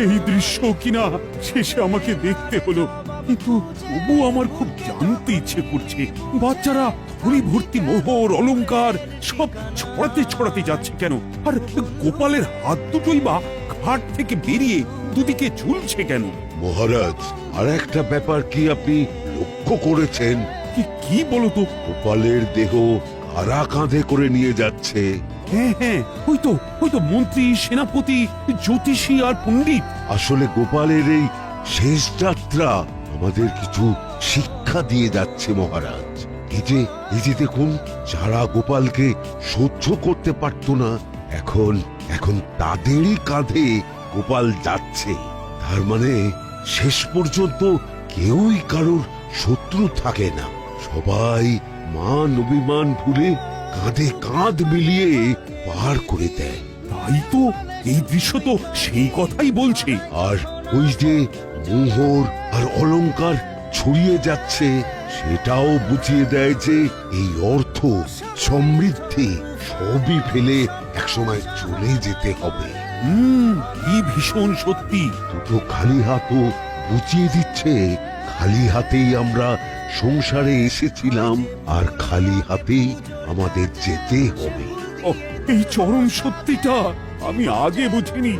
এই দৃশ্য কিনা শেষে আমাকে দেখতে হলো, কিন্তু তবু আমার খুব জানতে ইচ্ছে করছে বাচ্চারা থলি ভর্তি মোহর অলংকার সব ছড়াতে ছড়াতে যাচ্ছে কেন, আর গোপালের হাত দুটোই বা ঘাট থেকে বেরিয়ে দুদিকে ঝুলছে কেন? মহারাজ, আর একটা ব্যাপার কি আপনি লক্ষ্য করেছেন? কি বলো তো? গোপালের দেহ কারা কাঁধে করে নিয়ে যাচ্ছে? হ্যাঁ হ্যাঁ, ওই তো মন্ত্রী, সেনাপতি, জ্যোতিষী আর পণ্ডিত। আসলে গোপালের এই শেষ যাত্রা আমাদের কিছু শিক্ষা দিয়ে যাচ্ছে মহারাজ। এই যে দেখুন, যারা গোপালকে সহ্য করতে পারত না, এখন তাদেরই কাঁধে গোপাল যাচ্ছে। তার মানে শেষ পর্যন্ত কেউই কারোর শত্রু থাকে না, সবাই মান অভিমান ভুলে কাঁধে কাঁধ মিলিয়ে পার করে দেয়। তাই তো, এই দৃশ্য তো সেই কথাই বলছে। আর ওই যে মোহর আর অলংকার ছড়িয়ে যাচ্ছে, সেটাও বুঝিয়ে দেয় যে এই অর্থ, সমৃদ্ধি সবই ফেলে একসময় চলে যেতে হবে। কি ভীষণ সত্যি। দুটো খালি হাতও বুঝিয়ে দিচ্ছে, খালি হাতেই আমরা সংসারে এসেছিলাম, আর খালি হাতেই আমাদের যেতে হবে। এই চরম সত্যিটা আমি আগে বুঝিনি।